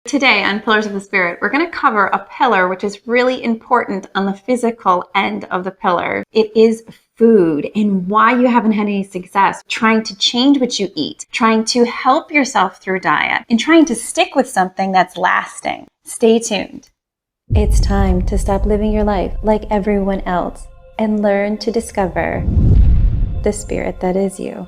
Today on Pillars of the Spirit, we're going to cover a pillar which is really important on the physical end of the pillar. It is food and why you haven't had any success trying to change what you eat, trying to help yourself through diet, and trying to stick with something that's lasting. Stay tuned. It's time to stop living your life like everyone else and learn to discover the spirit that is you.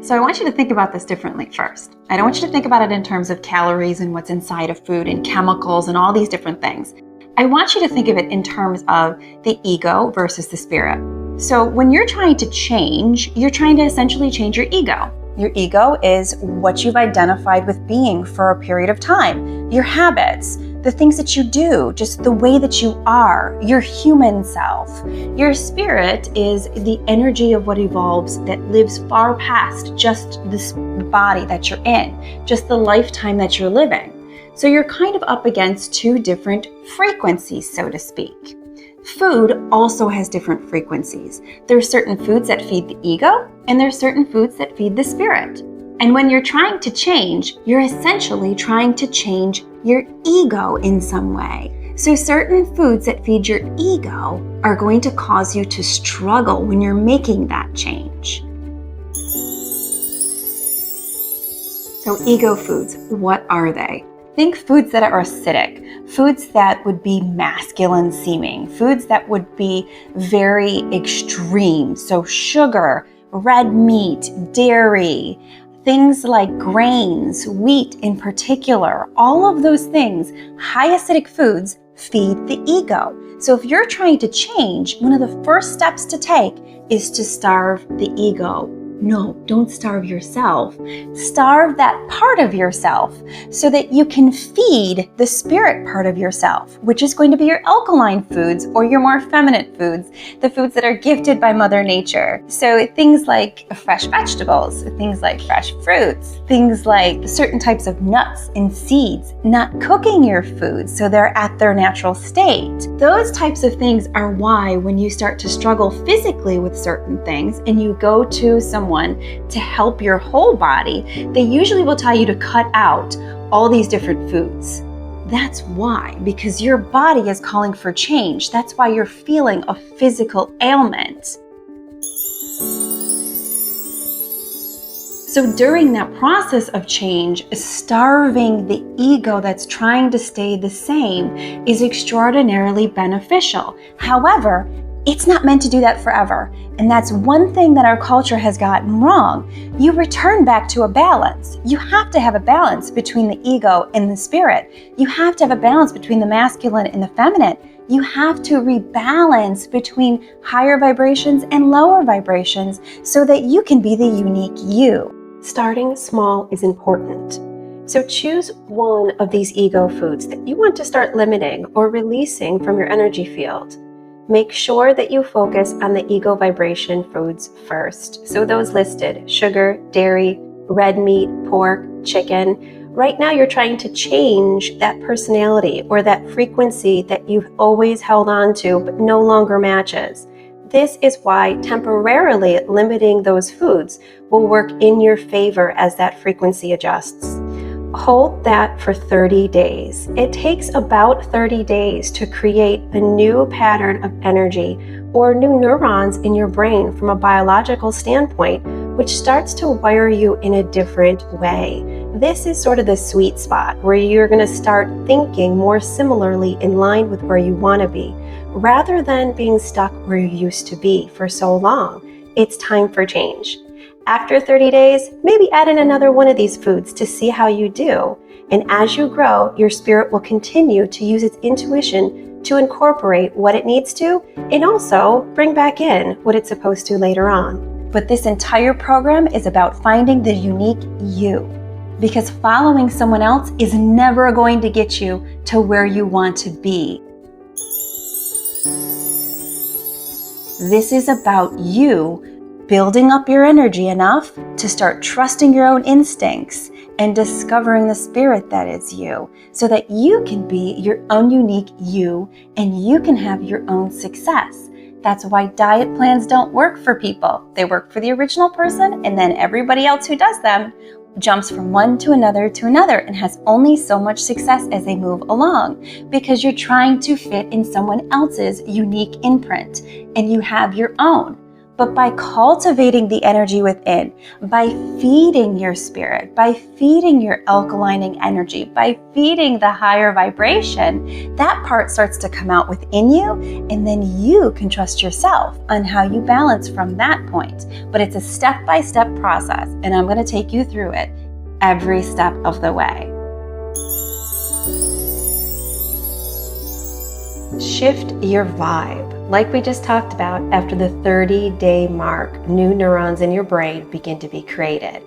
So I want you to think about this differently first. I don't want you to think about it in terms of calories and what's inside of food and chemicals and all these different things. I want you to think of it in terms of the ego versus the spirit. So when you're trying to change, you're trying to essentially change your ego. Your ego is what you've identified with being for a period of time. Your habits, the things that you do, just the way that you are, your human self. Your spirit is the energy of what evolves that lives far past just this body that you're in, just the lifetime that you're living. So you're kind of up against two different frequencies, so to speak. Food also has different frequencies. There's certain foods that feed the ego, and there's certain foods that feed the spirit. And when you're trying to change, you're essentially trying to change your ego in some way. So certain foods that feed your ego are going to cause you to struggle when you're making that change. So ego foods, what are they? Think foods that are acidic, foods that would be masculine seeming, foods that would be very extreme. So sugar, red meat, dairy, things like grains, wheat in particular, all of those things, high acidic foods feed the ego. So if you're trying to change, one of the first steps to take is to starve the ego. No, don't starve yourself. Starve that part of yourself so that you can feed the spirit part of yourself, which is going to be your alkaline foods or your more feminine foods, the foods that are gifted by Mother Nature. So things like fresh vegetables, things like fresh fruits, things like certain types of nuts and seeds, not cooking your foods so they're at their natural state. Those types of things are why when you start to struggle physically with certain things and you go to someone to help your whole body, they usually will tell you to cut out all these different foods. That's why, because your body is calling for change. That's why you're feeling a physical ailment. So during that process of change, starving the ego that's trying to stay the same is extraordinarily beneficial. However, it's not meant to do that forever. And that's one thing that our culture has gotten wrong. You return back to a balance. You have to have a balance between the ego and the spirit. You have to have a balance between the masculine and the feminine. You have to rebalance between higher vibrations and lower vibrations so that you can be the unique you. Starting small is important. So choose one of these ego foods that you want to start limiting or releasing from your energy field. Make sure that you focus on the ego vibration foods first. So those listed: sugar, dairy, red meat, pork, chicken. Right now you're trying to change that personality or that frequency that you've always held on to but no longer matches. This is why temporarily limiting those foods will work in your favor as that frequency adjusts. Hold that for 30 days. It takes about 30 days to create a new pattern of energy or new neurons in your brain from a biological standpoint, which starts to wire you in a different way. This is sort of the sweet spot where you're going to start thinking more similarly in line with where you want to be, rather than being stuck where you used to be for so long. It's time for change. After 30 days, maybe add in another one of these foods to see how you do. And as you grow, your spirit will continue to use its intuition to incorporate what it needs to and also bring back in what it's supposed to later on. But this entire program is about finding the unique you, because following someone else is never going to get you to where you want to be. This is about you building up your energy enough to start trusting your own instincts and discovering the spirit that is you so that you can be your own unique you and you can have your own success. That's why diet plans don't work for people. They work for the original person, and then everybody else who does them jumps from one to another and has only so much success as they move along because you're trying to fit in someone else's unique imprint and you have your own. But by cultivating the energy within, by feeding your spirit, by feeding your alkalining energy, by feeding the higher vibration, that part starts to come out within you, and then you can trust yourself on how you balance from that point. But it's a step-by-step process, and I'm going to take you through it every step of the way. Shift your vibe. Like we just talked about, after the 30-day mark, new neurons in your brain begin to be created.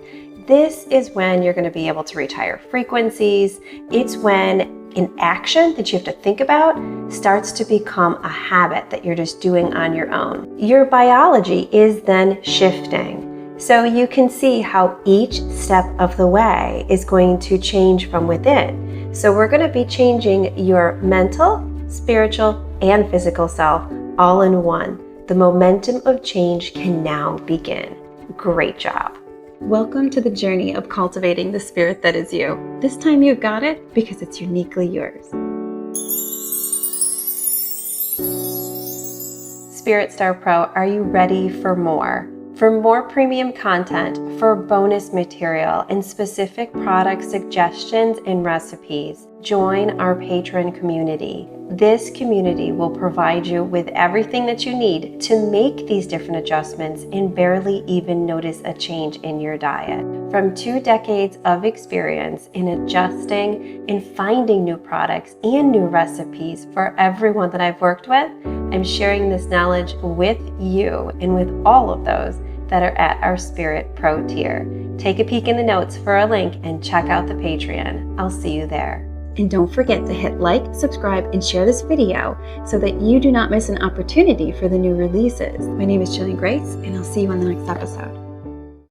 This is when you're going to be able to retire frequencies. It's when an action that you have to think about starts to become a habit that you're just doing on your own. Your biology is then shifting. So you can see how each step of the way is going to change from within. So we're going to be changing your mental, spiritual, and physical self all in one. The momentum of change can now begin. Great job. Welcome to the journey of cultivating the spirit that is you. This time you've got it because it's uniquely yours. Spirit Star Pro, are you ready for more? For more premium content, for bonus material, and specific product suggestions and recipes, join our Patreon community. This community will provide you with everything that you need to make these different adjustments and barely even notice a change in your diet. From 2 decades of experience in adjusting and finding new products and new recipes for everyone that I've worked with, I'm sharing this knowledge with you and with all of those that are at our Spirit Pro tier. Take a peek in the notes for a link and check out the Patreon. I'll see you there. And don't forget to hit like, subscribe, and share this video so that you do not miss an opportunity for the new releases. My name is Jillian Greyse, and I'll see you on the next episode.